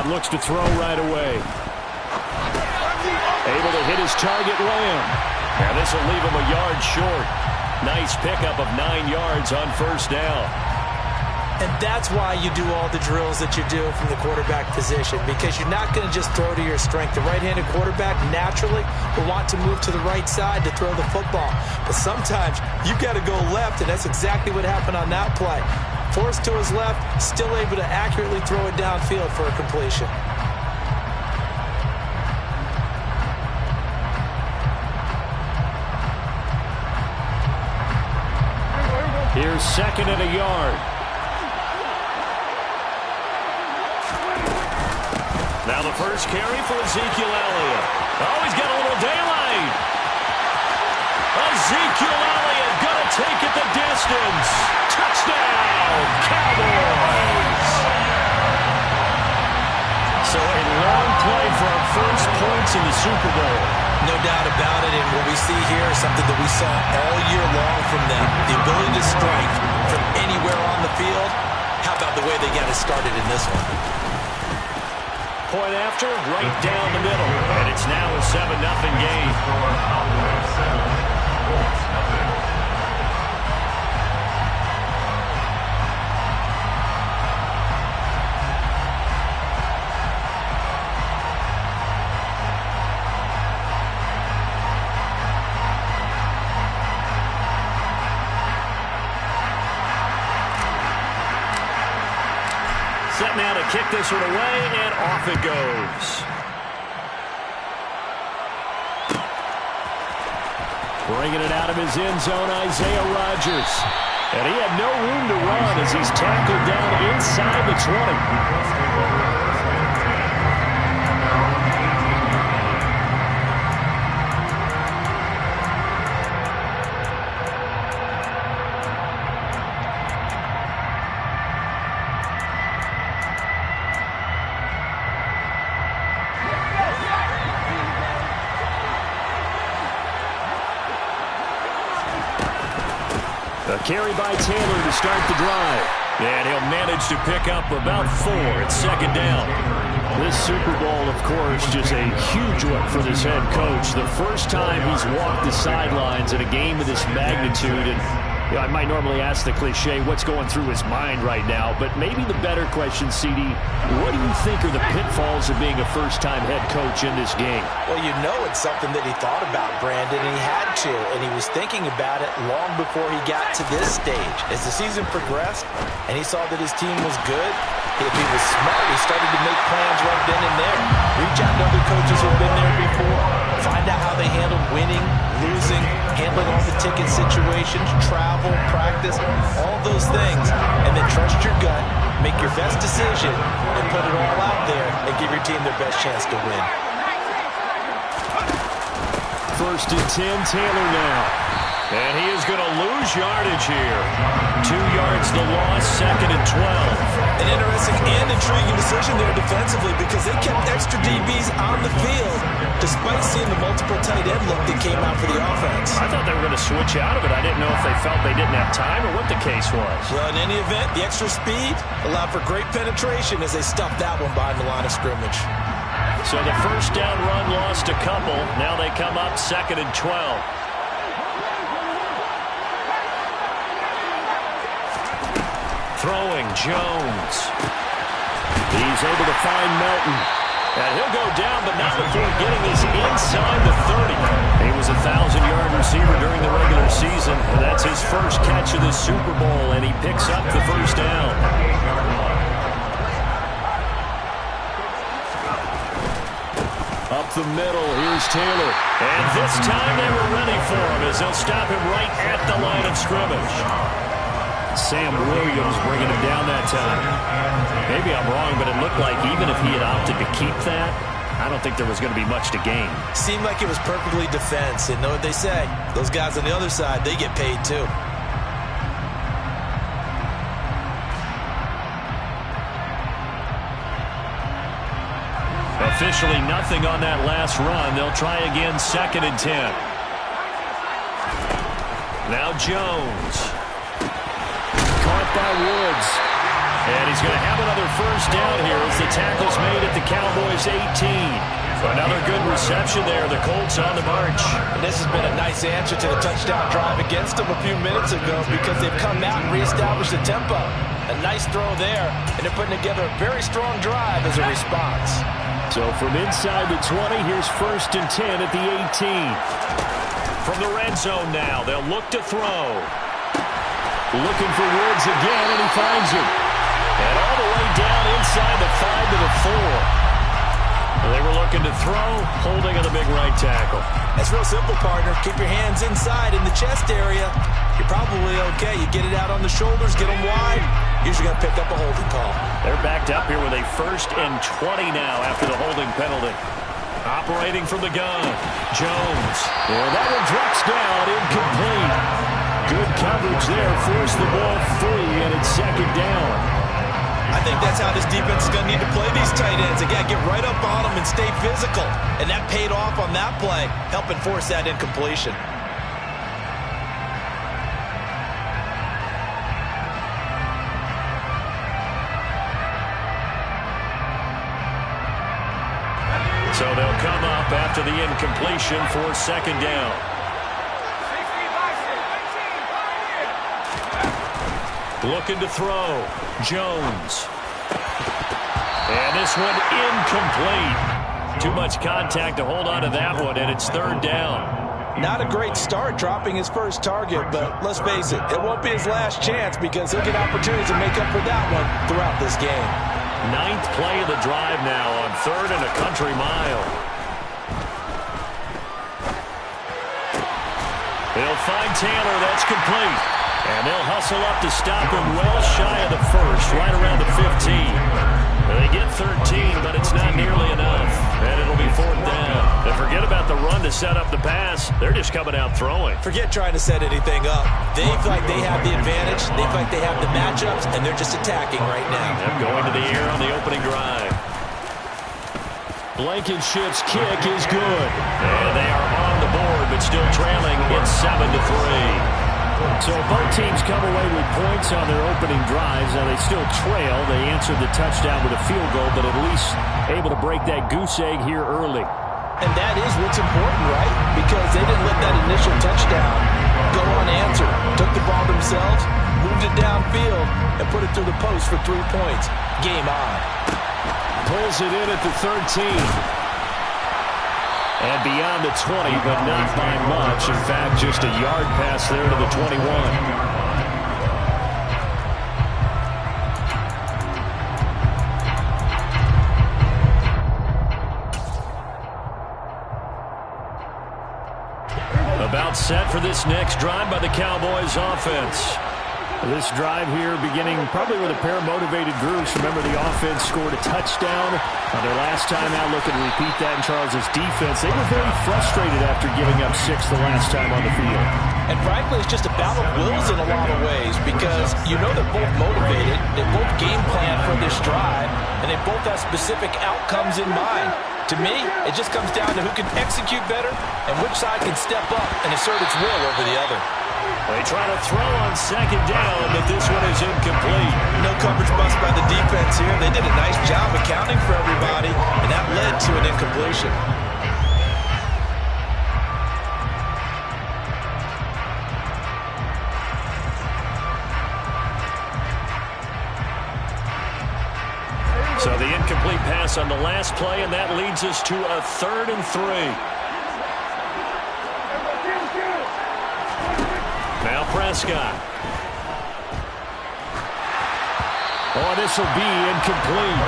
Prescott looks to throw right away. Able to hit his target, Lamb. And this will leave him a yard short. Nice pickup of 9 yards on first down. And that's why you do all the drills that you do from the quarterback position, because you're not going to just throw to your strength. The right-handed quarterback naturally will want to move to the right side to throw the football. But sometimes you've got to go left, and that's exactly what happened on that play. Forced to his left, still able to accurately throw it downfield for a completion. Here's 2nd and a yard. Now the first carry for Ezekiel Elliott. Oh, he's got a little daylight. Ezekiel Elliott going to take it the distance. Touchdown, Cowboys. So a long play for our first points in the Super Bowl. No doubt about it, and what we see here is something that we saw all year long from them. The ability to strike from anywhere on the field. How about the way they got it started in this one? Point after, right down the middle. And it's now a 7-0 game. Set now to kick this one away, and off it goes. Bringing it out of his end zone, Isaiah Rodgers. And he had no room to run as he's tackled down inside the 20. A carry by Taylor to start the drive. And he'll manage to pick up about 4 at 2nd down. This Super Bowl, of course, just a huge one for this head coach. The first time he's walked the sidelines in a game of this magnitude. And you know, I might normally ask the cliche, what's going through his mind right now? But maybe the better question, CD, what do you think are the pitfalls of being a first-time head coach in this game? Well, you know it's something that he thought about, Brandon, and he had to. And he was thinking about it long before he got to this stage. As the season progressed and he saw that his team was good, if he was smart, he started to make plans right then and there. Reach out to other coaches who have been there before. Find out how they handled winning, losing, handling all the ticket situations, travel, practice, all those things. And then trust your gut, make your best decision, and put it all out there and give your team their best chance to win. 1st and 10, Taylor now. And he is going to lose yardage here. 2 yards the loss, 2nd and 12. An interesting and intriguing decision there defensively, because they kept extra DBs on the field despite seeing the multiple tight end look that came out for the offense. I thought they were going to switch out of it. I didn't know if they felt they didn't have time or what the case was. Well, in any event, the extra speed allowed for great penetration as they stuffed that one behind the line of scrimmage. So the first down run lost a couple. Now they come up 2nd and 12. Throwing, Jones. He's able to find Melton. And he'll go down, but not before getting this inside the 30. He was a 1,000-yard receiver during the regular season, and that's his first catch of the Super Bowl, and he picks up the first down. Up the middle, here's Taylor. And this time they were ready for him as they'll stop him right at the line of scrimmage. Sam Williams bringing him down that time. Maybe I'm wrong, but it looked like even if he had opted to keep that, I don't think there was going to be much to gain. Seemed like it was perfectly defense, and know what they say. Those guys on the other side, they get paid too. Officially nothing on that last run. They'll try again, 2nd and 10. Now Jones. Caught by Woods. And he's going to have another first down here as the tackle's made at the Cowboys' 18. Another good reception there. The Colts on the march. And this has been a nice answer to the touchdown drive against them a few minutes ago because they've come out and reestablished the tempo. A nice throw there, and they're putting together a very strong drive as a response. So from inside the 20, here's 1st and 10 at the 18. From the red zone now, they'll look to throw. Looking for Woods again, and he finds him. And all the way down inside the 5 to the 4. They were looking to throw, holding on the big right tackle. That's real simple, partner. Keep your hands inside in the chest area. You're probably okay. You get it out on the shoulders, get them wide. Usually going to pick up a holding call. They're backed up here with a 1st and 20 now after the holding penalty. Operating from the gun, Jones. And that one drops down, incomplete. Good coverage there, forced the ball free, and it's 2nd down. I think that's how this defense is going to need to play these tight ends. They got to get right up on them and stay physical. And that paid off on that play, helping force that incompletion. So they'll come up after the incompletion for 2nd down. Looking to throw. Jones. And this one incomplete. Too much contact to hold on to that one, and it's 3rd down. Not a great start dropping his first target, but let's face it, it won't be his last chance because he'll get opportunities to make up for that one throughout this game. 9th play of the drive now on 3rd and a country mile. They'll find Taylor. That's complete. And they'll hustle up to stop him well shy of the 1st, right around the 15. They get 13, but it's not nearly enough. And it'll be 4th down. And forget about the run to set up the pass. They're just coming out throwing. Forget trying to set anything up. They feel like they have the advantage. They feel like they have the matchups, and they're just attacking right now. They're going to the air on the opening drive. Blankenship's kick is good. And they are on the board, but still trailing. It's 7-3. So both teams come away with points on their opening drives. Now they still trail. They answered the touchdown with a field goal, but at least able to break that goose egg here early. And that is what's important, right? Because they didn't let that initial touchdown go unanswered. Took the ball themselves, moved it downfield, and put it through the post for 3 points. Game on. Pulls it in at the 13. And beyond the 20, but not by much. In fact, just a yard pass there to the 21. About set for this next drive by the Cowboys offense. This drive here beginning probably with a pair of motivated groups. Remember, the offense scored a touchdown on their last time out. Looking to repeat that in Charles' defense. They were very frustrated after giving up 6 the last time on the field. And frankly, it's just a battle of wills in a lot of ways because you know they're both motivated. They both game plan for this drive, and they both have specific outcomes in mind. To me, it just comes down to who can execute better and which side can step up and assert its will over the other. They try to throw on 2nd down, but this one is incomplete. No coverage bust by the defense here. They did a nice job accounting for everybody, and that led to an incompletion. So the incomplete pass on the last play, and that leads us to a 3rd and 3. Now Prescott. Oh, this will be incomplete.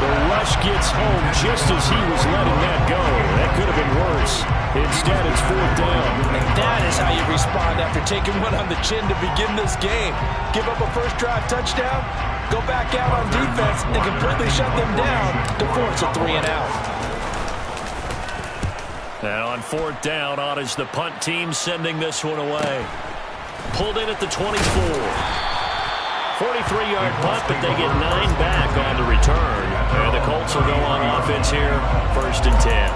The rush gets home just as he was letting that go. That could have been worse. Instead, it's 4th down. And that is how you respond after taking one on the chin to begin this game. Give up a first drive touchdown, go back out on defense, and completely shut them down to force a 3 and out. And on 4th down, on is the punt team sending this one away. Pulled in at the 24. 43-yard punt, but they get 9 back on the return. And the Colts will go on offense here, 1st and 10.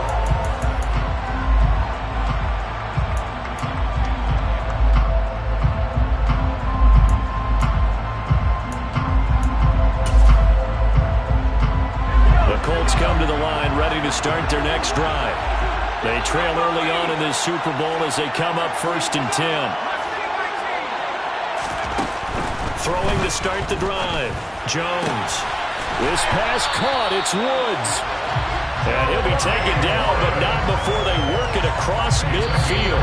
start their next drive. They trail early on in this Super Bowl as they come up 1st and 10. Throwing to start the drive. Jones. This pass caught. It's Woods. And he'll be taken down, but not before they work it across midfield.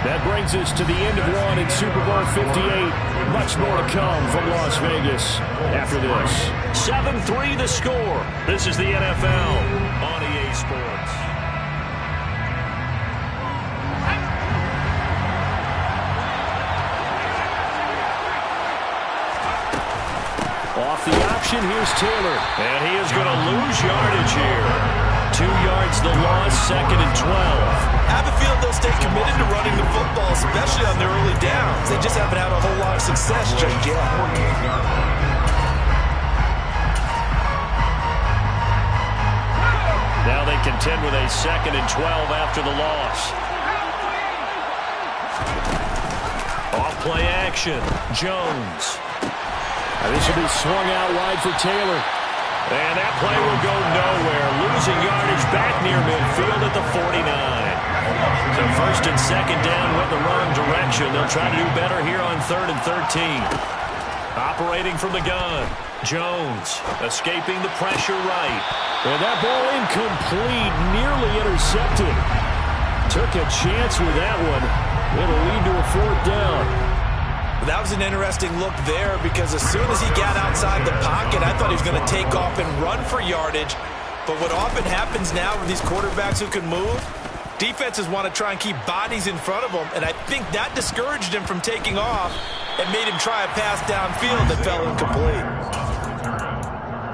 That brings us to the end of one in Super Bowl 58. Much more to come from Las Vegas after this. 7-3 the score. This is the NFL on EA Sports. Off the option, here's Taylor. And he is going to lose yardage here. 2 yards the loss, 2nd and 12. I have a feeling they'll stay committed to running the football, especially on their early downs. They just haven't had a whole lot of success just yet. Now they contend with a 2nd and 12 after the loss. Off play action. Jones. And this will be swung out wide for Taylor. And that play will go nowhere. Losing yardage back near midfield at the 49. So 1st and 2nd down went the wrong direction. They'll try to do better here on 3rd and 13. Operating from the gun. Jones escaping the pressure right. And that ball incomplete, nearly intercepted. Took a chance with that one. It'll lead to a 4th down. That was an interesting look there because as soon as he got outside the pocket, I thought he was going to take off and run for yardage. But what often happens now with these quarterbacks who can move, defenses want to try and keep bodies in front of them, and I think that discouraged him from taking off and made him try a pass downfield that fell incomplete.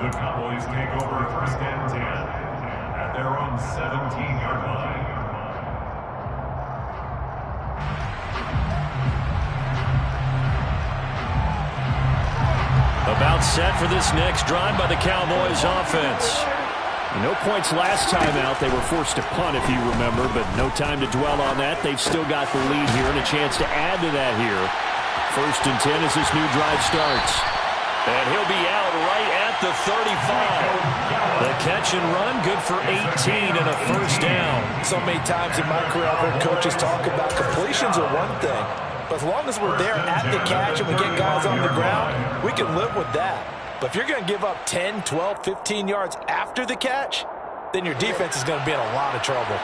The Cowboys take over 1st and 10 at their own 17-yard line. About set for this next drive by the Cowboys offense. No points last time out. They were forced to punt, if you remember, but no time to dwell on that. They've still got the lead here and a chance to add to that here. 1st and 10 as this new drive starts. And he'll be out right at the 35. The catch and run, good for 18 and a 1st down. So many times in my career, I've heard coaches talk about completions are one thing. But as long as we're there at the catch and we get guys on the ground, we can live with that. But if you're going to give up 10, 12, 15 yards after the catch, then your defense is going to be in a lot of trouble.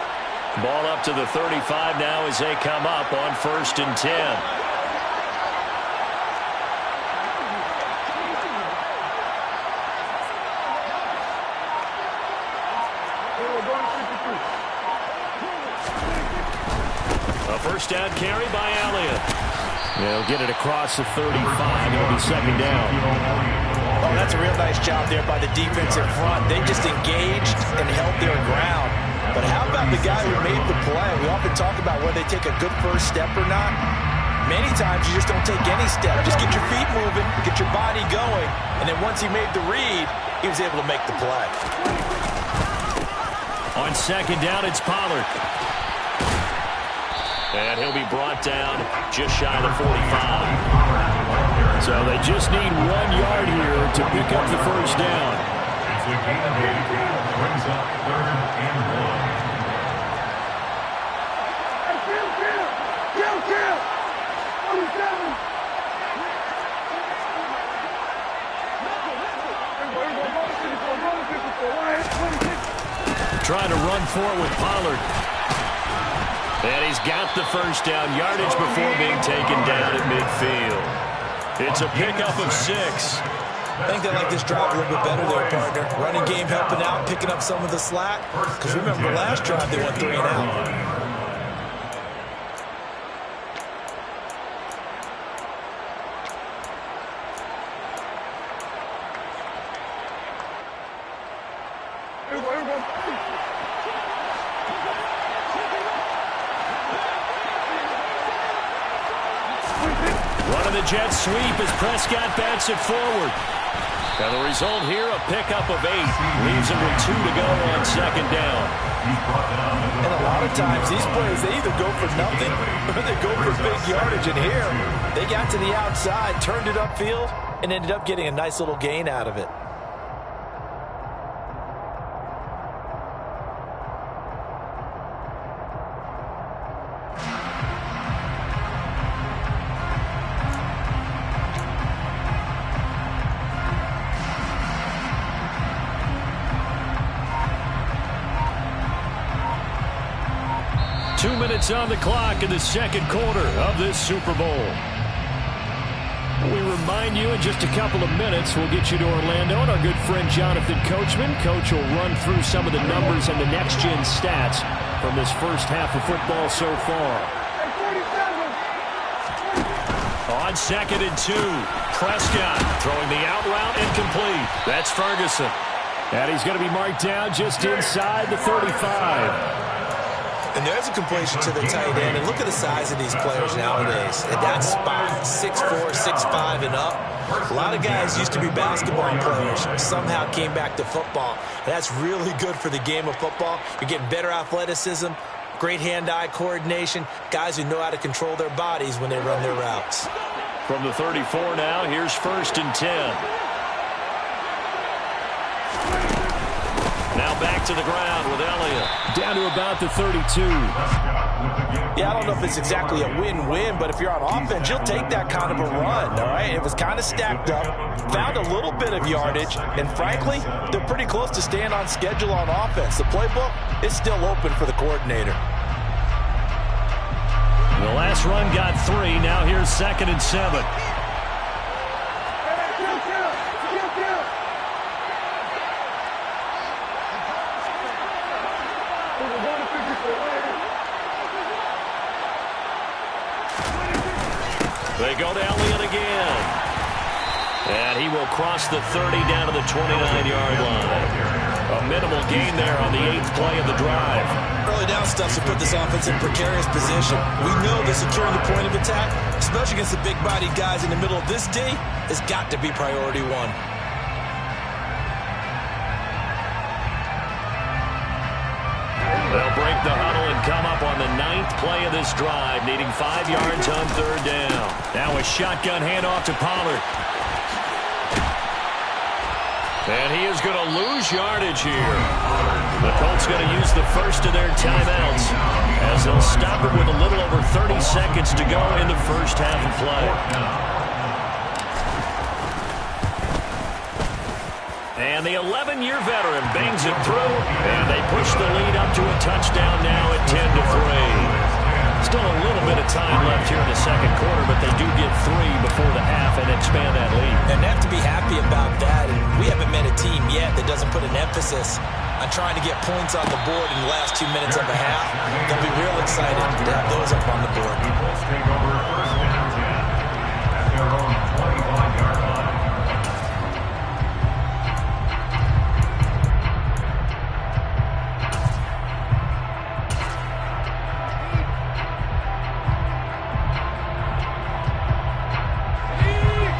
Ball up to the 35 now as they come up on 1st and 10. A 1st down carry by Elliott. They'll get it across the 35. It'll be 2nd down. Oh, that's a real nice job there by the defense in front. They just engaged and held their ground. But how about the guy who made the play? We often talk about whether they take a good first step or not. Many times you just don't take any step. Just get your feet moving, get your body going, and then once he made the read, he was able to make the play. On 2nd down, it's Pollard. And he'll be brought down just shy of the 45. So they just need 1 yard here to pick up the 1st down. It's a gain of 8, brings up 3rd and 1. Trying to run for it with Pollard. And he's got the 1st down, yardage before being taken down at midfield. It's a pickup of 6. I think they like this drive a little bit better there, partner. Running game helping out, picking up some of the slack. Because remember, the last drive they went 3 and out. The jet sweep as Prescott bats it forward. And the result here, a pickup of 8. Leaves him with 2 to go on 2nd down. And a lot of times, these plays, they either go for nothing or they go for big yardage. And here, they got to the outside, turned it upfield, and ended up getting a nice little gain out of it. 2 minutes on the clock in the second quarter of this Super Bowl. We remind you in just a couple of minutes we'll get you to Orlando and our good friend Jonathan Coachman. Coach will run through some of the numbers and the next-gen stats from this first half of football so far. On 2nd and 2, Prescott throwing the out route incomplete. That's Ferguson. And he's going to be marked down just inside the 35. And there's a completion to the tight end. And look at the size of these players nowadays. At that spot, 6'4", 6'5", and up. A lot of guys used to be basketball players. Somehow came back to football. And that's really good for the game of football. You're getting better athleticism, great hand-eye coordination, guys who know how to control their bodies when they run their routes. From the 34 now, here's 1st and 10. Now back to the ground with Elliott. Down to about the 32. Yeah, I don't know if it's exactly a win-win, but if you're on offense, you'll take that kind of a run, all right? It was kind of stacked up, found a little bit of yardage, and frankly, they're pretty close to staying on schedule on offense. The playbook is still open for the coordinator. The last run got 3. Now here's 2nd and 7. They go to Elliott again. And he will cross the 30 down to the 29-yard line. A minimal gain there on the 8th play of the drive. Early down stuff to put this offense in precarious position. We know that securing the point of attack, especially against the big-bodied guys in the middle of this D, has got to be priority one. They'll break the huddle and come up on the 9th play of this drive, needing 5 yards on 3rd down. Now a shotgun handoff to Pollard. And he is going to lose yardage here. The Colts going to use the first of their timeouts as they'll stop it with a little over 30 seconds to go in the first half of play. And the 11-year veteran bangs it through, and they push the lead up to a touchdown now at 10-3. Still a little bit of time left here in the second quarter, but they do get 3 before the half and expand that lead. And they have to be happy about that. And we haven't met a team yet that doesn't put an emphasis on trying to get points on the board in the last 2 minutes of a half. They'll be real excited to have those up on the board. Take over 1st and 10 at their own 21-yard line.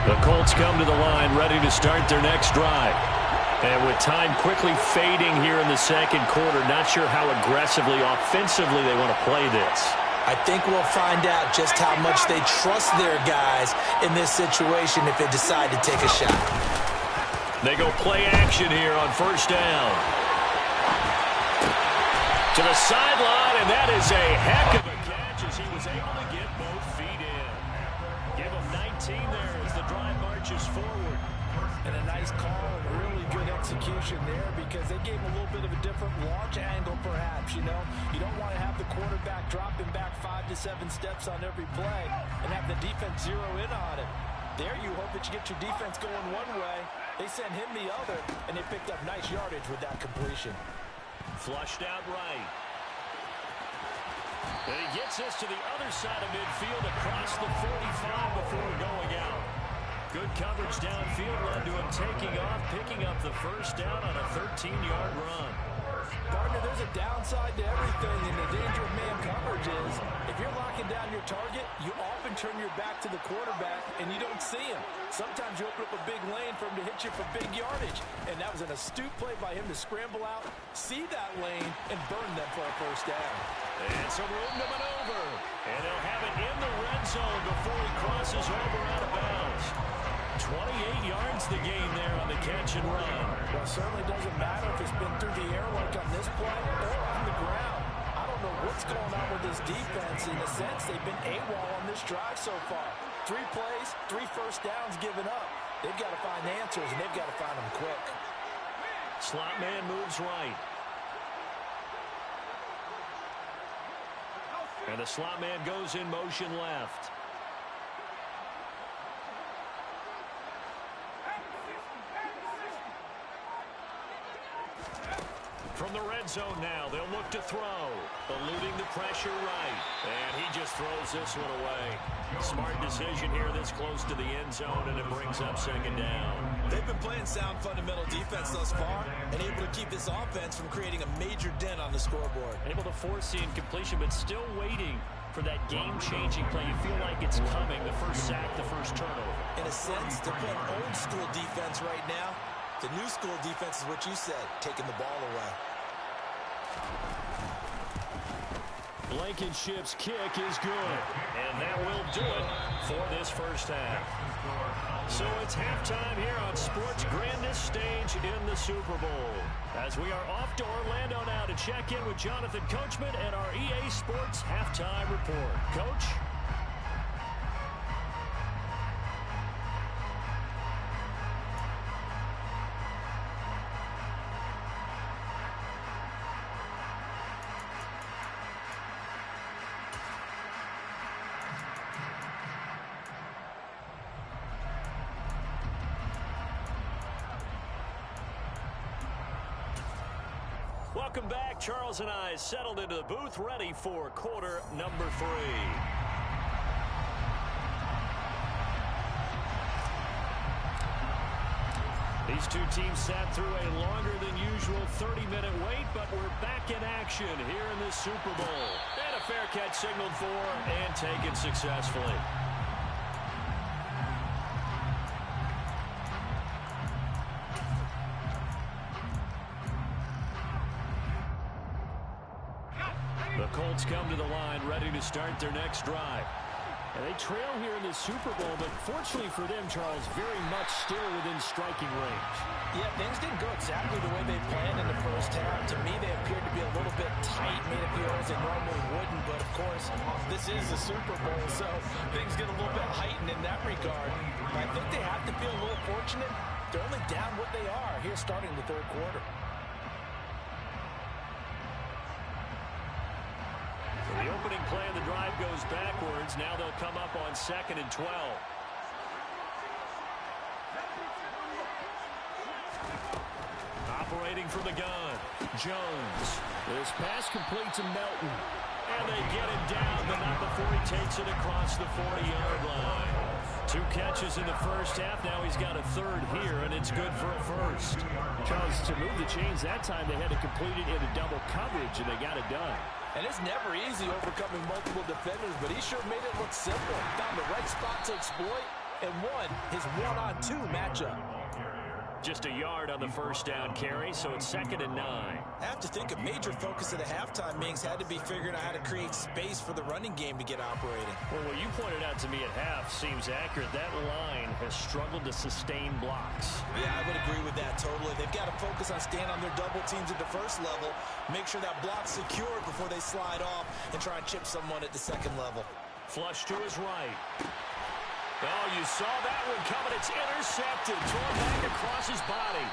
The Colts come to the line ready to start their next drive. And with time quickly fading here in the second quarter, not sure how aggressively, offensively they want to play this. I think we'll find out just how much they trust their guys in this situation if they decide to take a shot. They go play action here on 1st down. To the sideline, and that is a heck of a catch as he was able to get both feet in. Give him 19 there as the drive marches forward. And a nice call and really good execution there because they gave him a little bit of a different launch angle perhaps, you know. You don't want to have the quarterback dropping back 5 to 7 steps on every play and have the defense zero in on it. There you hope that you get your defense going one way. They sent him the other, and they picked up nice yardage with that completion. Flushed out right. And he gets this to the other side of midfield across the 45 before going out. Good coverage downfield led to him taking off, picking up the 1st down on a 13-yard run. Gardner, there's a downside to everything, and the danger of man coverage is if you're locking down your target, you often turn your back to the quarterback and you don't see him. Sometimes you open up a big lane for him to hit you for big yardage, and that was an astute play by him to scramble out, see that lane, and burn them for a 1st down. And some room to maneuver, and he'll have it in the red zone before he crosses over out of bounds. 28 yards the gain there on the catch and run. Well, it certainly doesn't matter if it's been through the air like on this play or on the ground. I don't know what's going on with this defense. In a sense, they've been AWOL on this drive so far. 3 plays, 3 1st downs given up. They've got to find answers, and they've got to find them quick. Slot man moves right. And the slot man goes in motion left. From the red zone now, they'll look to throw. Eluding the pressure right. And he just throws this one away. Smart decision here this close to the end zone, and it brings up second down. They've been playing sound fundamental defense thus far and able to keep this offense from creating a major dent on the scoreboard. Able to force the incompletion, but still waiting for that game-changing play. You feel like it's coming, the first sack, the first turnover. In a sense, they're playing old-school defense right now. The new school defense is what you said, taking the ball away. Blankenship's kick is good, and that will do it for this first half. So it's halftime here on sports' grandest stage in the Super Bowl. As we are off to Orlando now to check in with Jonathan Coachman and our EA Sports Halftime Report. Coach? Welcome back. Charles and I settled into the booth, ready for quarter number 3. These two teams sat through a longer than usual 30-minute wait, but we're back in action here in this Super Bowl. And a fair catch signaled for and taken successfully. The Colts come to the line, ready to start their next drive. And they trail here in the Super Bowl, but fortunately for them, Charles, very much still within striking range. Yeah, things didn't go exactly the way they planned in the first half. To me, they appeared to be a little bit tight, made a few errors they normally wouldn't. But, of course, this is the Super Bowl, so things get a little bit heightened in that regard. I think they have to feel a little fortunate. They're only down what they are here starting the third quarter. The opening play of the drive goes backwards. Now they'll come up on 2nd and 12. Operating from the gun, Jones. This pass complete to Melton. And they get him down, but not before he takes it across the 40-yard line. 2 catches in the first half. Now he's got a third here, and it's good for a first. Charles, to move the chains that time, they had to complete it into double coverage, and they got it done. And it's never easy overcoming multiple defenders, but he sure made it look simple. Found the right spot to exploit and won his one-on-2 matchup. Just a yard on the first down carry, so it's 2nd and 9. I have to think a major focus of the halftime meetings had to be figuring out how to create space for the running game to get operating. Well, what you pointed out to me at half seems accurate. That line has struggled to sustain blocks. Yeah, I would agree with that totally. They've got to focus on staying on their double teams at the first level, make sure that block's secured before they slide off and try and chip someone at the second level. Flush to his right. Oh, you saw that one coming. It's intercepted. Torn back across his body.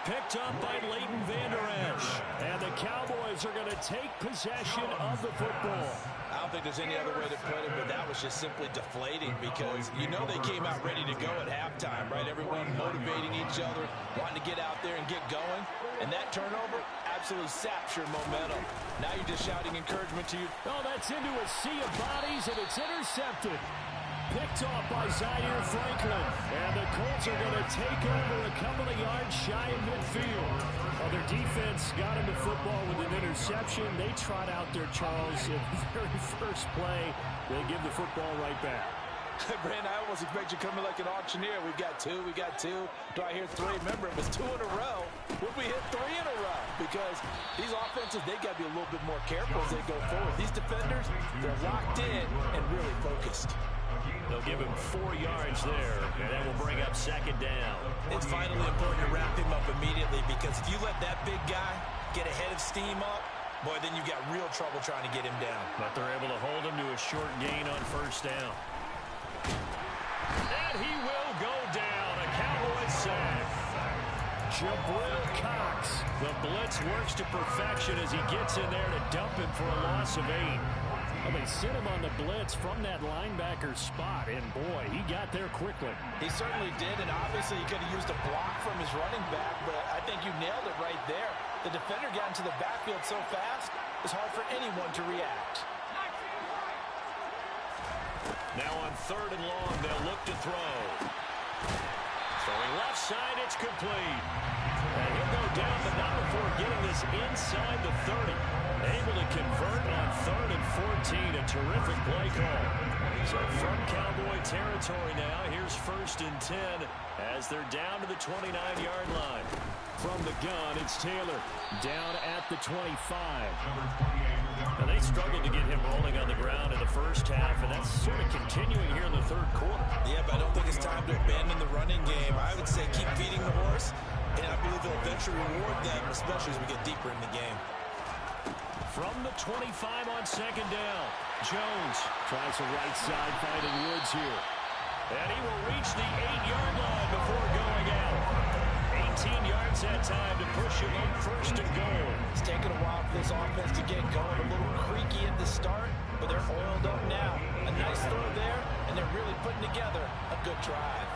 Picked up by Leighton Vander Esch. And the Cowboys are going to take possession of the football. I don't think there's any other way to put it, but that was just simply deflating because you know they came out ready to go at halftime, right? Everyone motivating each other, wanting to get out there and get going. And that turnover absolutely saps your momentum. Now you're just shouting encouragement to you. Oh, that's into a sea of bodies, and it's intercepted. Picked off by Zaire Franklin. And the Colts are going to take over a couple of yards shy of midfield. Well, their defense got him the football with an interception. They trot out there, Charles, at the very first play. They give the football right back. Brandon, I almost expect you coming like an auctioneer. We got two. Do I hear 3? Remember, it was 2 in a row. Would we hit 3 in a row? Because these offenses, they got to be a little bit more careful as they go forward. These defenders, they're locked in and really focused. They'll give him 4 yards there, and that will bring up 2nd down. It's finally important to wrap him up immediately because if you let that big guy get a head of steam up, boy, then you got real trouble trying to get him down. But they're able to hold him to a short gain on first down. And he will go down. A Cowboys sack. Jabril Cox. The blitz works to perfection as he gets in there to dump him for a loss of 8. Well, they sent him on the blitz from that linebacker spot, and boy, he got there quickly. He certainly did, and obviously he could have used a block from his running back, but I think you nailed it right there. The defender got into the backfield so fast, it's hard for anyone to react. Now on 3rd and long, they'll look to throw. Throwing left side, it's complete. And he'll go down, but not before getting this inside the 30. Able to convert on 3rd and 14. A terrific play call. So from Cowboy territory now, here's 1st and 10 as they're down to the 29-yard line. From the gun, it's Taylor down at the 25. Now they struggled to get him rolling on the ground in the first half, and that's sort of continuing here in the 3rd quarter. Yeah, but I don't think it's time to abandon the running game. I would say keep feeding the horse, and I believe it'll eventually reward them, especially as we get deeper in the game. From the 25 on 2nd down, Jones tries a right side, finding Woods here. And he will reach the 8-yard line before going out. 18 yards that time to push him up 1st and goal. It's taken a while for this offense to get going. A little creaky at the start, but they're oiled up now. A nice throw there, and they're really putting together a good drive.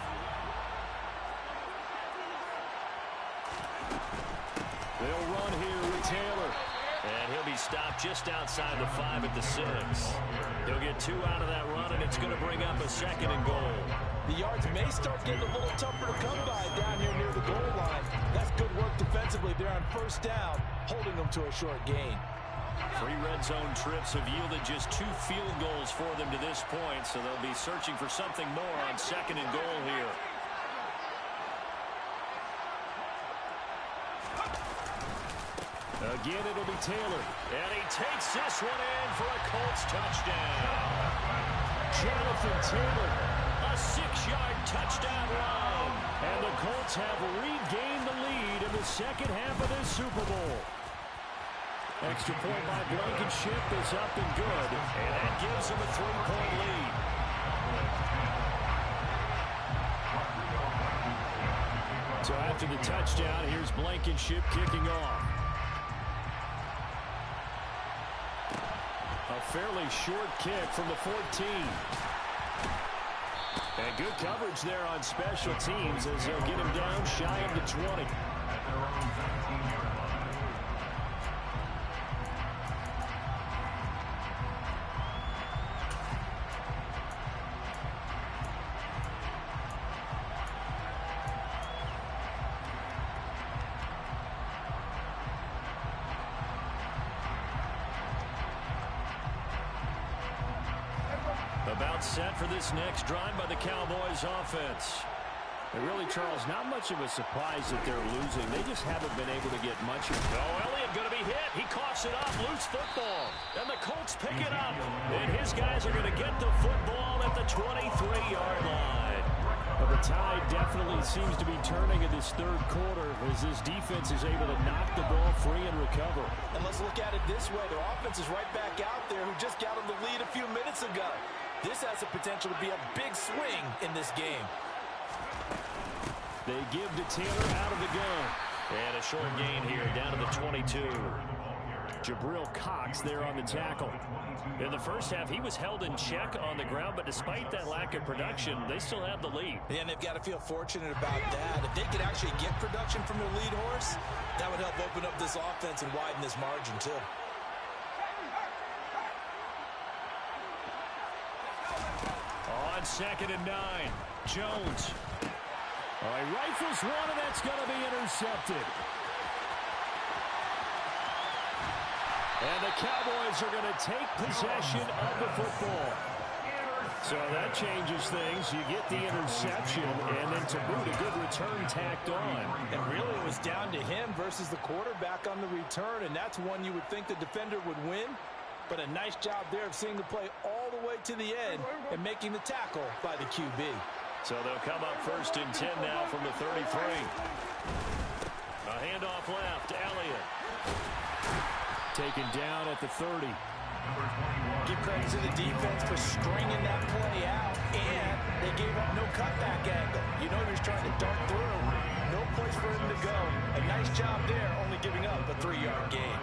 They'll run here with Taylor. And he'll be stopped just outside the 5 at the 6. He'll get 2 out of that run, and it's going to bring up a 2nd and goal. The yards may start getting a little tougher to come by down here near the goal line. That's good work defensively there on 1st down, holding them to a short gain. 3 red zone trips have yielded just 2 field goals for them to this point, so they'll be searching for something more on 2nd and goal here. Again, it'll be Taylor. And he takes this one in for a Colts touchdown. Jonathan Taylor, a 6-yard touchdown run. And the Colts have regained the lead in the 2nd half of this Super Bowl. Extra point by Blankenship is up and good. And that gives them a 3-point lead. So after the touchdown, here's Blankenship kicking off. A fairly short kick from the 14. And good coverage there on special teams as they'll get him down shy of the 20. About set for this next drive by the Cowboys offense. And really, Charles, not much of a surprise that they're losing. They just haven't been able to get much. Oh, Elliott going to be hit. He coughs it up. Loose football. And the Colts pick it up. And his guys are going to get the football at the 23-yard line. But the tide definitely seems to be turning in this 3rd quarter as this defense is able to knock the ball free and recover. And let's look at it this way. Their offense is right back out there who just got them the lead a few minutes ago. This has the potential to be a big swing in this game. They give to Taylor out of the gun. And a short gain here down to the 22. Jabril Cox there on the tackle. In the first half, he was held in check on the ground, but despite that lack of production, they still have the lead. Yeah, and they've got to feel fortunate about that. If they could actually get production from their lead horse, that would help open up this offense and widen this margin too. On 2nd and 9, Jones. All right, rifles one, and that's going to be intercepted. And the Cowboys are going to take possession of the football. So that changes things. You get the interception, and then to boot, a good return tacked on. And really, it was down to him versus the quarterback on the return, and that's one you would think the defender would win. But a nice job there of seeing the play all the way to the end and making the tackle by the QB. So they'll come up 1st and 10 now from the 33. A handoff left, Elliott. Taken down at the 30. Give credit to the defense for stringing that play out, and they gave up no cutback angle. You know he was trying to dart through. No place for him to go. A nice job there, only giving up a 3-yard gain.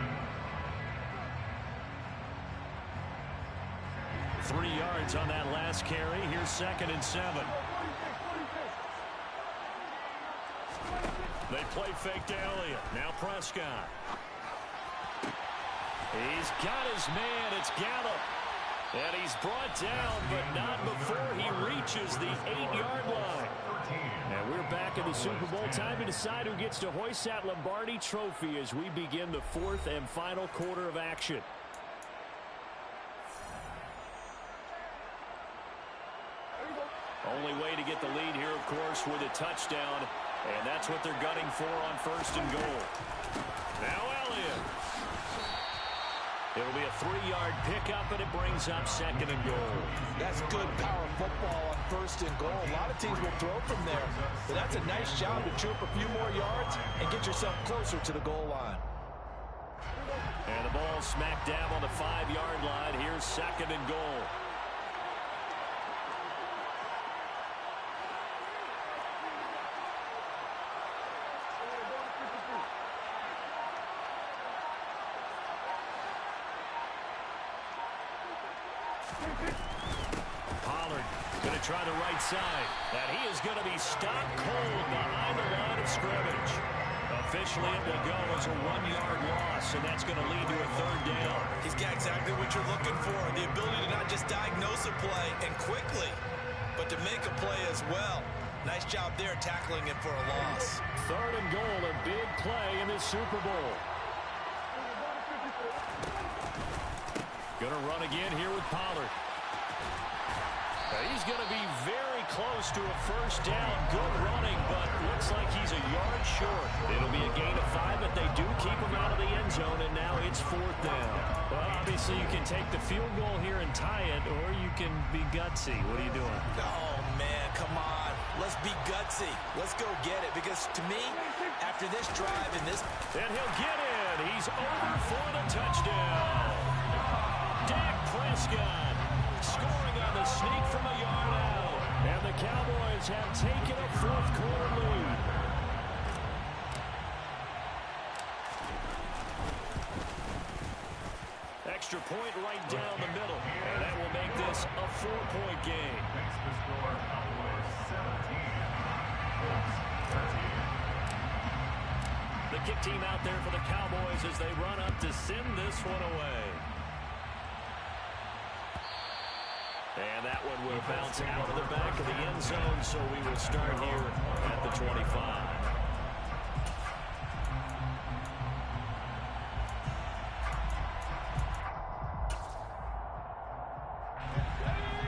3 yards on that last carry. Here's 2nd and 7. They play fake to Elliott. Now Prescott. He's got his man. It's Gallup. And he's brought down, but not before he reaches the 8-yard line. And we're back in the Super Bowl. Time to decide who gets to hoist that Lombardi trophy as we begin the 4th and final quarter of action. Only way to get the lead here, of course, with a touchdown. And that's what they're gunning for on 1st and goal. Now Elliott. It'll be a 3-yard pickup, and it brings up 2nd and goal. That's good power football on 1st and goal. A lot of teams will throw from there. But that's a nice job to chew up a few more yards and get yourself closer to the goal line. And the ball smack dab on the 5-yard line. Here's 2nd and goal. Pollard going to try the right side. And he is going to be stopped cold behind the line of scrimmage. Officially, it will go as a 1-yard loss, and that's going to lead to a 3rd down. He's got exactly what you're looking for, the ability to not just diagnose a play and quickly, but to make a play as well. Nice job there tackling it for a loss. 3rd and goal, a big play in this Super Bowl. Going to run again here with Pollard. He's going to be very close to a 1st down. Good running, but looks like he's a yard short. It'll be a gain of 5, but they do keep him out of the end zone, and now it's 4th down. Well, obviously you can take the field goal here and tie it, or you can be gutsy. What are you doing? Oh, man, come on. Let's be gutsy. Let's go get it, because to me, after this drive and this... And he'll get in. He's over for the touchdown. Dak Prescott scoring on the sneak from a yard out. And the Cowboys have taken a 4th quarter lead. Extra point right down the middle. And that will make this a 4-point game. Makes the score Cowboys 17. The kick team out there for the Cowboys as they run up to send this one away. And that one will bounce out of the back of the end zone, so we will start here at the 25.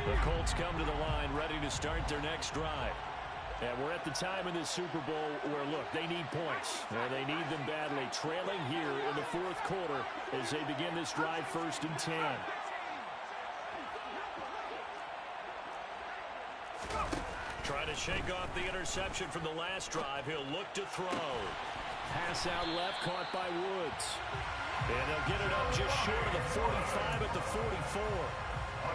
The Colts come to the line, ready to start their next drive. And we're at the time in this Super Bowl where, look, they need points. And they need them badly. Trailing here in the 4th quarter as they begin this drive 1st and 10. Trying to shake off the interception from the last drive. He'll look to throw. Pass out left, caught by Woods. And they'll get it up just short of the 45 at the 44.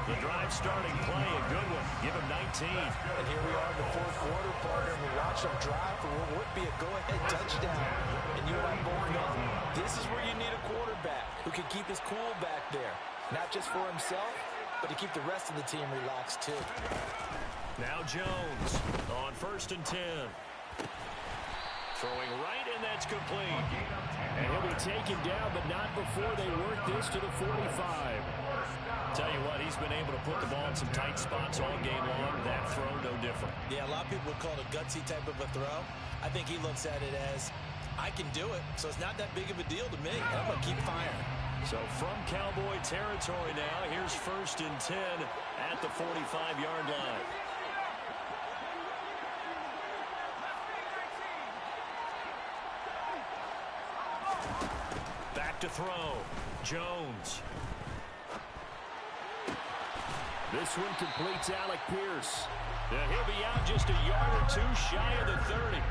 The drive starting play, a good one. Give him 19. And here we are in the 4th quarter, partner. We watch them drive for what would be a go-ahead touchdown. And you and I both know this is where you need a quarterback who can keep his cool back there. Not just for himself, but to keep the rest of the team relaxed too. Now Jones on 1st and 10. Throwing right, and that's complete. And he'll be taken down, but not before they work this to the 45. Tell you what, he's been able to put the ball in some tight spots all game long. That throw, no different. Yeah, a lot of people would call it a gutsy type of a throw. I think he looks at it as, I can do it, so it's not that big of a deal to me, and I'm going to keep firing. So from Cowboy territory now, here's 1st and 10 at the 45-yard line. Back to throw. Jones. This one completes Alec Pierce. And he'll be out just a yard or 2 shy of the 30.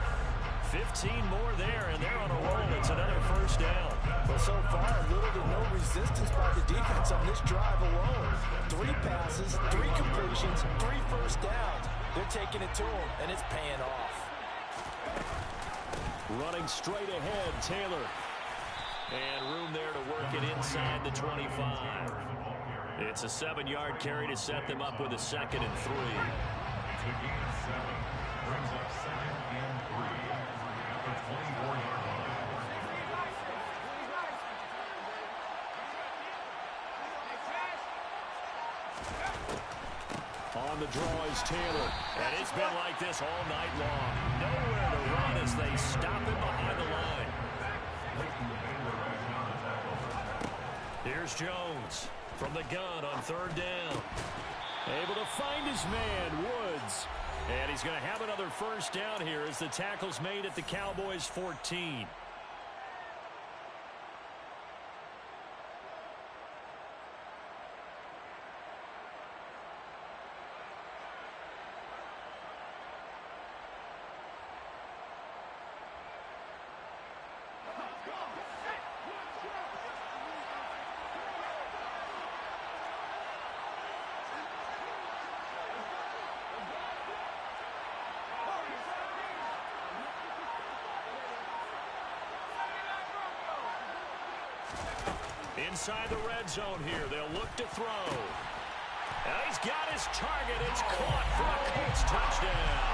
15 more there, and they're on a roll. It's another 1st down. But so far, little to no resistance by the defense on this drive alone. 3 passes, 3 completions, 3 first downs. They're taking it to him, and it's paying off. Running straight ahead, Taylor. And room there to work it inside the 25. It's a 7-yard carry to set them up with a 2nd and 3. It's a gain of 7. Brings up 2nd and 3 at the 24-yard line. On the draw is Taylor. And it's been like this all night long. Nowhere to run as they stop him behind the line. Here's Jones from the gun on 3rd down. Able to find his man, Woods. And he's going to have another 1st down here as the tackle's made at the Cowboys' 14. Inside the red zone here, they'll look to throw. And he's got his target. It's caught for a Colts touchdown.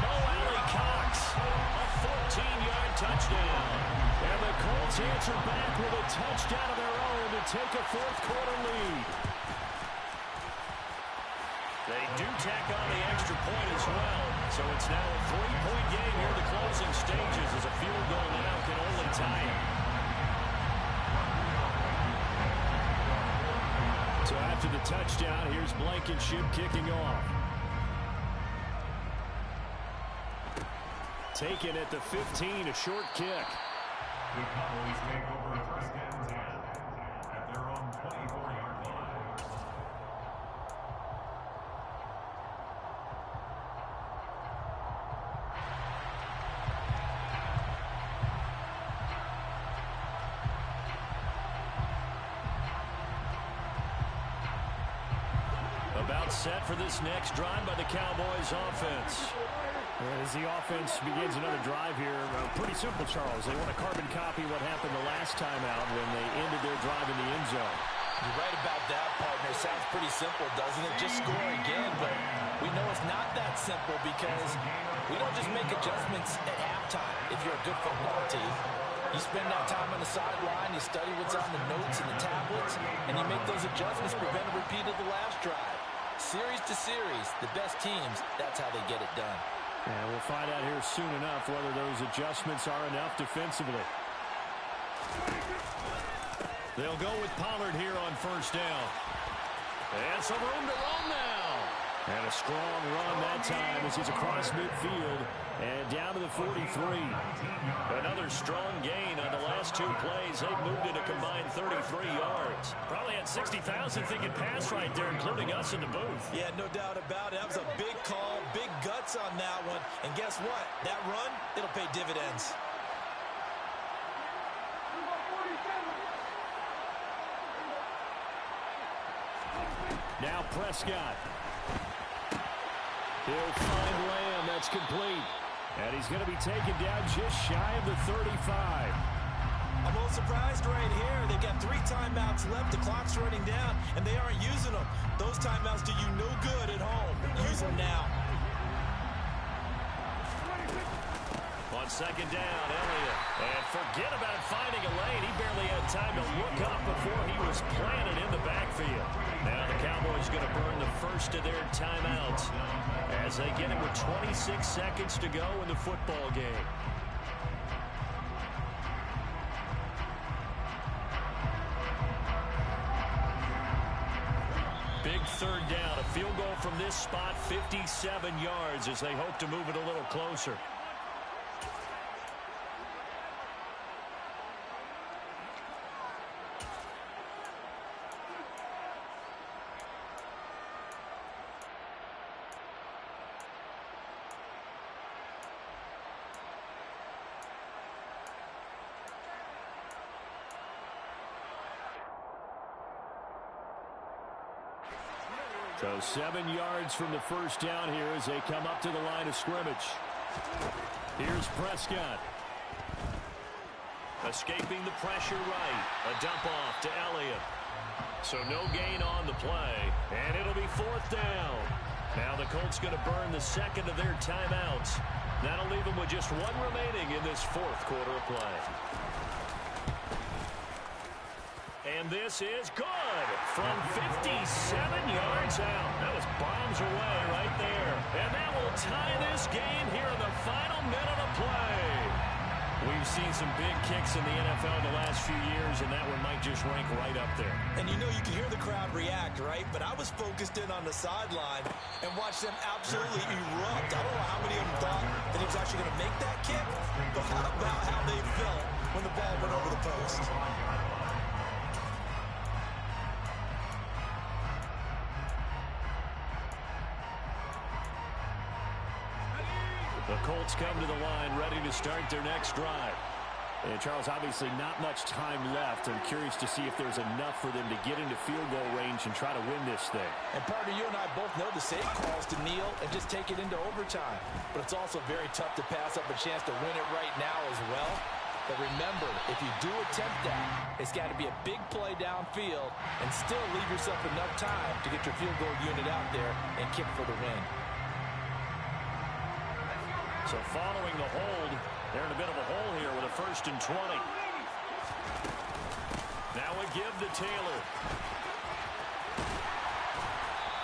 Mo Alley Cox, a 14-yard touchdown. And the Colts answer back with a touchdown of their own to take a 4th-quarter lead. They do tack on the extra point as well. So it's now a 3-point game here in the closing stages as a field goal now can only tie it. So after the touchdown, here's Blankenship kicking off. Taken at the 15, a short kick. The Cowboys take over 1st and 10 at their own 24-yard line. About set for this next drive by the Cowboys offense. As the offense begins another drive here, pretty simple, Charles. They want to carbon copy what happened the last time out when they ended their drive in the end zone. You're right about that, partner. Sounds pretty simple, doesn't it? Just score again, but we know it's not that simple because we don't just make adjustments at halftime if you're a good football team. You spend that time on the sideline, you study what's on the notes and the tablets, and you make those adjustments to prevent a repeat of the last drive. Series to series, the best teams, that's how they get it done. And we'll find out here soon enough whether those adjustments are enough defensively. They'll go with Pollard here on 1st down. And some room to run now. And a strong run that time as he's across midfield and down to the 43. Another strong gain on the last 2 plays. They've moved it a combined 33 yards. Probably had 60,000 thinking pass right there, including us in the booth. Yeah, no doubt about it. That was a big call, big guts on that one. And guess what? That run, it'll pay dividends. Now Prescott. He'll find Lamb. That's complete. And he's going to be taken down just shy of the 35. I'm a little surprised right here. They've got 3 timeouts left. The clock's running down, and they aren't using them. Those timeouts do you no good at home. Use them now. On 2nd down, Elliott. And forget about finding a lane. He barely had time to look up before he was planted in the backfield. Now the Cowboys going to burn the first of their timeouts as they get him with 26 seconds to go in the football game. Big 3rd down. A field goal from this spot, 57 yards as they hope to move it a little closer. So 7 yards from the 1st down here as they come up to the line of scrimmage. Here's Prescott. Escaping the pressure right. A dump off to Elliott. So no gain on the play, and it'll be fourth down. Now the Colts going to burn the second of their timeouts. That'll leave them with just one remaining in this fourth quarter of play. And this is good from 57 yards out. That was bombs away right there. And that will tie this game here in the final minute of play. We've seen some big kicks in the NFL the last few years, and that one might just rank right up there. And you know, you can hear the crowd react, right? But I was focused in on the sideline and watched them absolutely erupt. I don't know how many of them thought that he was actually going to make that kick, but how about how they felt when the ball went over the post? The Colts come to the line ready to start their next drive. And Charles, obviously not much time left. I'm curious to see if there's enough for them to get into field goal range and try to win this thing. And partner, you and I both know the safe calls to kneel and just take it into overtime. But it's also very tough to pass up a chance to win it right now as well. But remember, if you do attempt that, it's got to be a big play downfield and still leave yourself enough time to get your field goal unit out there and kick for the win. So following the hold, they're in a bit of a hole here with a 1st and 20. Now we give to Taylor.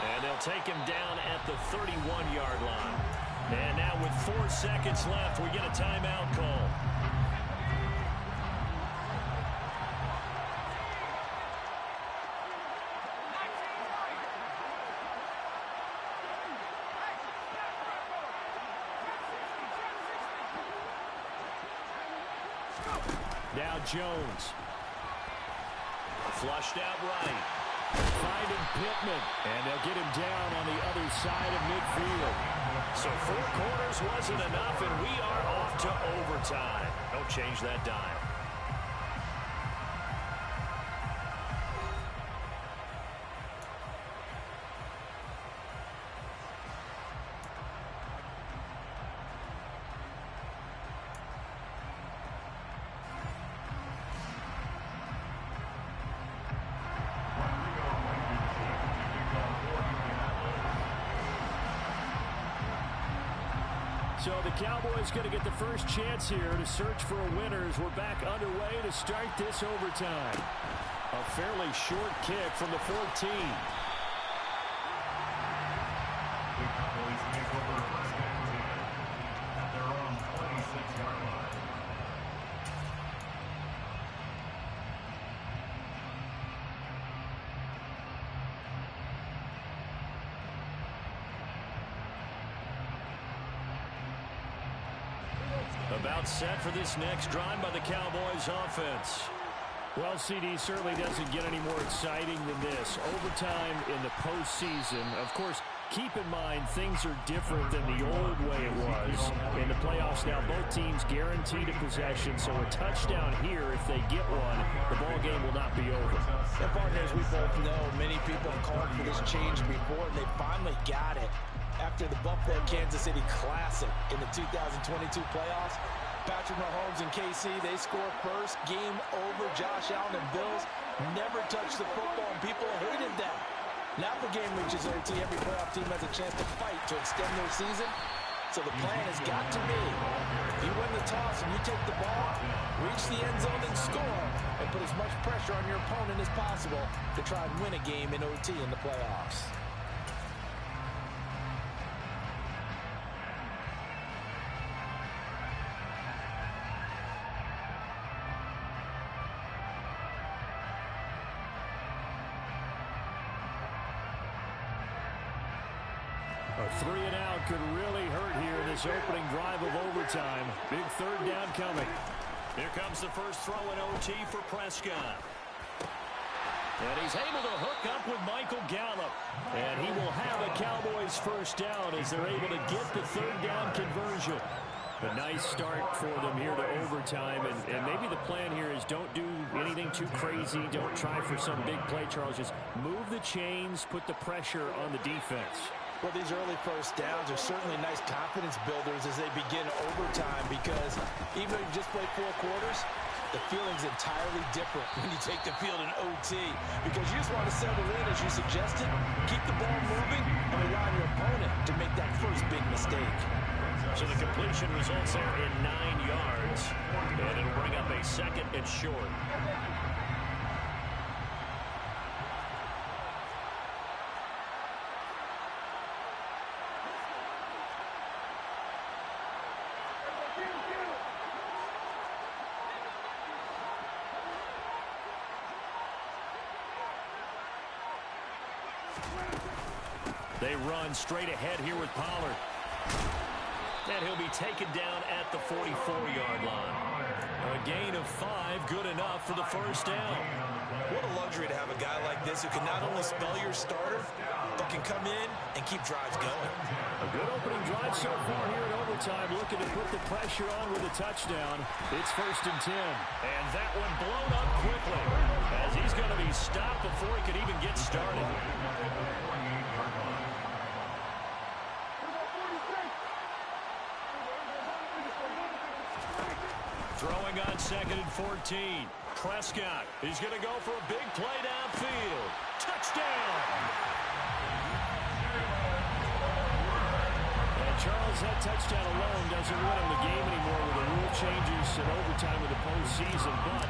And they'll take him down at the 31-yard line. And now with 4 seconds left, we get a timeout call. Now Jones. Flushed out right. Finding Pittman. And they'll get him down on the other side of midfield. So 4 quarters wasn't enough, and we are off to overtime. Don't change that dial. So the Cowboys going to get the first chance here to search for a winner as we're back underway to start this overtime. A fairly short kick from the 14. The Cowboys take over first and 10 at their own 26-yard line. About set for this next drive by the Cowboys offense. Well, CD certainly doesn't get any more exciting than this. Overtime in the postseason. Of course, keep in mind things are different than the old way it was. In the playoffs now, both teams guaranteed a possession, so a touchdown here, if they get one, the ball game will not be over. And partners, we both know many people have called for this change before, and they finally got it. After the Buffalo-Kansas City Classic in the 2022 playoffs, Patrick Mahomes and KC, they score first. Game over. Josh Allen and Bills never touched the football, and people hated that. Now the game reaches OT. Every playoff team has a chance to fight to extend their season. So the plan has got to be, if you win the toss and you take the ball, reach the end zone and score, and put as much pressure on your opponent as possible to try and win a game in OT in the playoffs. A 3-and-out could really hurt here in this opening drive of overtime. Big 3rd down coming. Here comes the first throw in OT for Prescott. And he's able to hook up with Michael Gallup. And he will have a Cowboys first down as they're able to get the 3rd down conversion. A nice start for them here to overtime. And maybe the plan here is don't do anything too crazy. Don't try for some big play, Charles. Just move the chains, put the pressure on the defense. Well, these early first downs are certainly nice confidence builders as they begin overtime, because even though you've just played 4 quarters, the feeling's entirely different when you take the field in OT because you just want to settle in, as you suggested, keep the ball moving, and rely on your opponent to make that first big mistake. So the completion results there in 9 yards, and it'll bring up a second and short. They run straight ahead here with Pollard. And he'll be taken down at the 44-yard line. A gain of 5, good enough for the first down. What a luxury to have a guy like this who can not only spell your starter, but can come in and keep drives going. A good opening drive so far here in overtime, looking to put the pressure on with a touchdown. It's 1st and 10. And that one blown up quickly, as he's going to be stopped before he can even get started. Throwing on 2nd and 14. Prescott is going to go for a big play downfield. Touchdown! And Charles, that touchdown alone doesn't win him the game anymore with the rule changes in overtime of the postseason, but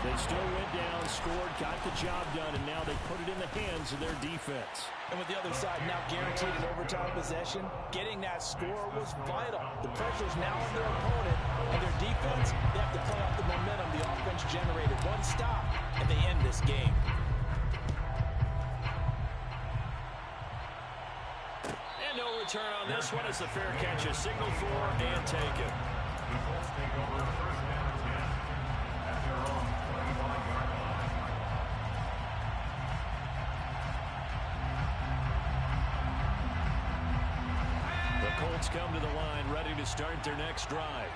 they still went down, scored, got the job done, and now they put it in the hands of their defense. And with the other side now guaranteed an overtime possession, getting that score was vital. The pressure's now on their opponent, and their defense, they have to play off the momentum the offense generated. One stop, and they end this game. And no return on this one as the fair catch is signaled for and taken. The Colts take over 1st and 10 at their own 25-yard line. The Colts come to the line ready to start their next drive.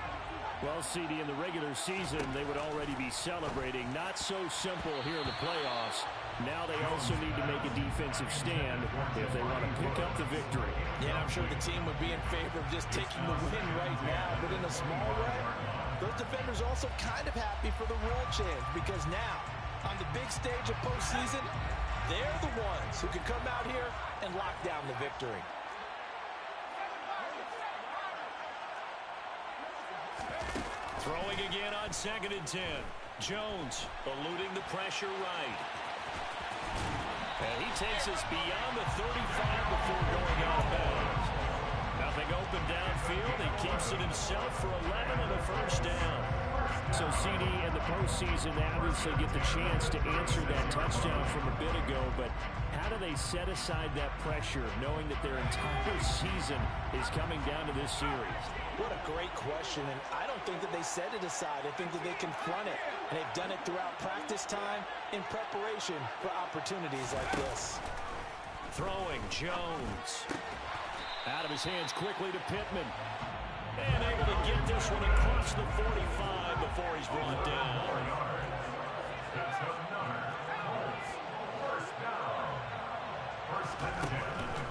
Well, CD, in the regular season, they would already be celebrating. Not so simple here in the playoffs. Now they also need to make a defensive stand if they want to pick up the victory. Yeah, I'm sure the team would be in favor of just taking the win right now, but in a small way, those defenders are also kind of happy for the rule change because now, on the big stage of postseason, they're the ones who can come out here and lock down the victory. Throwing again on 2nd and 10. Jones eluding the pressure right. And he takes us beyond the 35 before going out of bounds. Nothing open downfield. He keeps it himself for 11 and a first down. So CD in the postseason, they obviously get the chance to answer that touchdown from a bit ago, but how do they set aside that pressure knowing that their entire season is coming down to this series? What a great question, and I don't think that they set it aside. I think that they confront it, and they've done it throughout practice time in preparation for opportunities like this. Throwing, Jones. Out of his hands quickly to Pittman. And able to get this one across the 45 before he's brought down.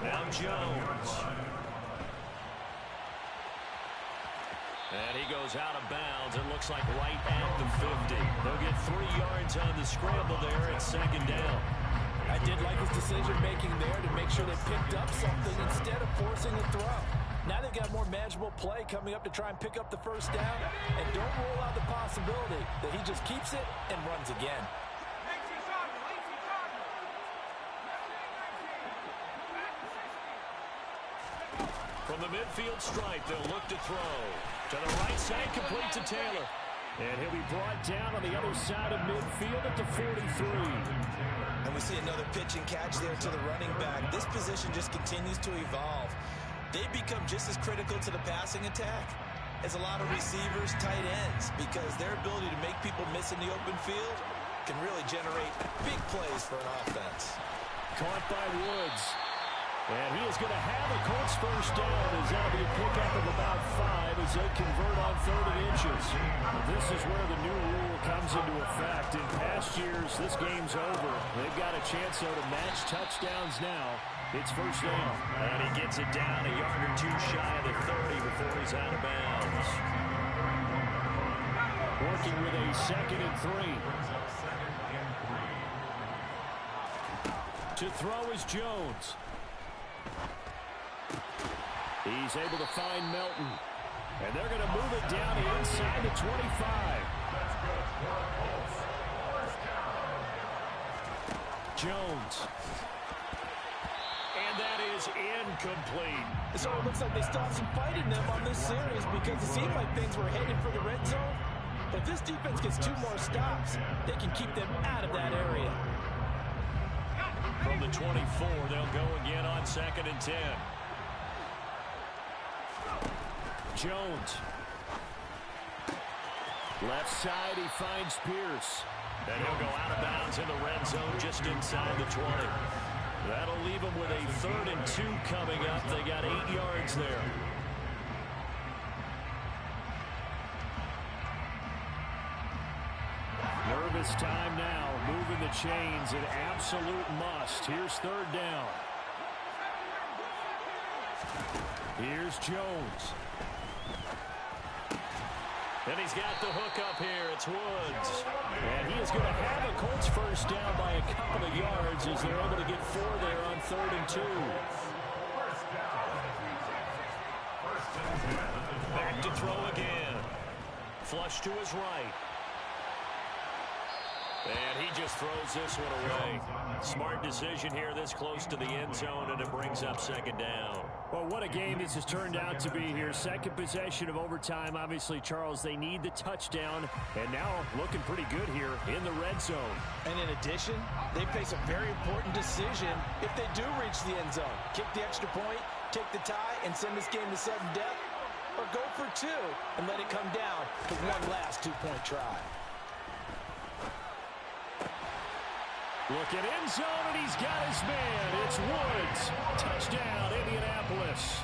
Now Jones. And he goes out of bounds. It looks like right at the 50. They'll get 3 yards on the scramble there at 2nd down. I did like his decision-making there to make sure they picked up something instead of forcing a throw. Now they've got more manageable play coming up to try and pick up the first down. And don't rule out the possibility that he just keeps it and runs again. From the midfield stripe, they'll look to throw. To the right side, complete to Taylor. And he'll be brought down on the other side of midfield at the 43. And we see another pitch and catch there to the running back. This position just continues to evolve. They become just as critical to the passing attack as a lot of receivers, tight ends, because their ability to make people miss in the open field can really generate big plays for an offense. Caught by Woods. And he is going to have a Colts first down as that'll be a pickup of about 5 as they convert on 3rd and inches. This is where the new rule comes into effect. In past years, this game's over. They've got a chance, though, to match touchdowns now. It's first down. And he gets it down a yard or two shy of the 30 before he's out of bounds. working with a 2nd and 3. Brings up 2nd and 3. To throw is Jones. He's able to find Melton. And they're going to move it down inside the 25. That's good for a Colts. First down. Jones. And that is incomplete. So it looks like they still have some fight in them on this series because it seemed like things were headed for the red zone. If this defense gets 2 more stops, they can keep them out of that area. From the 24, they'll go again on 2nd and 10. Jones. Left side, he finds Pierce. And he'll go out of bounds in the red zone just inside the 20. That'll leave them with a 3rd and 2 coming up. They got 8 yards there. Nervous time now, moving the chains, an absolute must. Here's 3rd down. Here's Jones. And he's got the hook up here. It's Woods. And he is going to have a Colts first down by a couple of yards as they're able to get 4 there on 3rd and 2. Back to throw again. Flush to his right. And he just throws this one away. Smart decision here this close to the end zone, and it brings up 2nd down. Well, what a game this has turned out to be here. 2nd possession of overtime. Obviously, Charles, they need the touchdown, and now looking pretty good here in the red zone. And in addition, they face a very important decision if they do reach the end zone. Kick the extra point, take the tie, and send this game to sudden death, or go for 2 and let it come down to one last 2-point try. Look at end zone, and he's got his man. It's Woods. Touchdown, Indianapolis.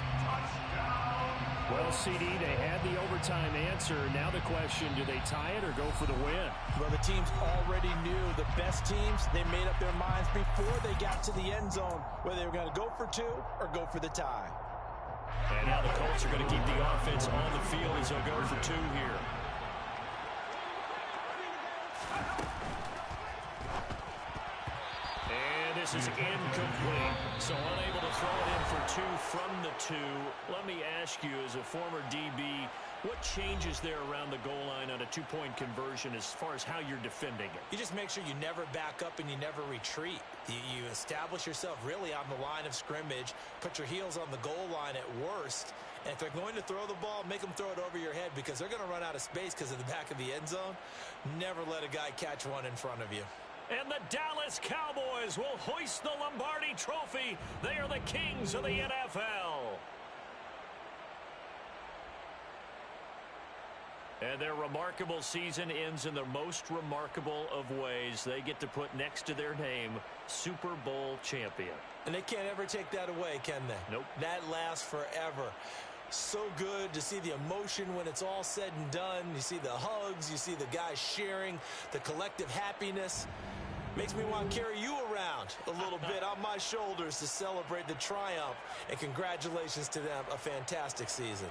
Well, CD, they had the overtime answer. Now the question, do they tie it or go for the win? Well, the teams already knew. The best teams, they made up their minds before they got to the end zone, whether they were going to go for 2 or go for the tie. And now the Colts are going to keep the offense on the field as they'll go for 2 here. This is incomplete, so unable to throw it in for 2 from the 2. Let me ask you, as a former DB, what changes there around the goal line on a 2-point conversion as far as how you're defending it? You just make sure you never back up and you never retreat. You establish yourself really on the line of scrimmage, put your heels on the goal line at worst, and if they're going to throw the ball, make them throw it over your head because they're going to run out of space because of the back of the end zone. Never let a guy catch one in front of you. And the Dallas Cowboys will hoist the Lombardi Trophy. They are the kings of the NFL. And their remarkable season ends in the most remarkable of ways. They get to put next to their name, Super Bowl champion. And they can't ever take that away, can they? Nope. That lasts forever. So good to see the emotion when it's all said and done. You see the hugs, you see the guys sharing, the collective happiness. Makes me want to carry you around a little bit on my shoulders to celebrate the triumph. And congratulations to them, a fantastic season.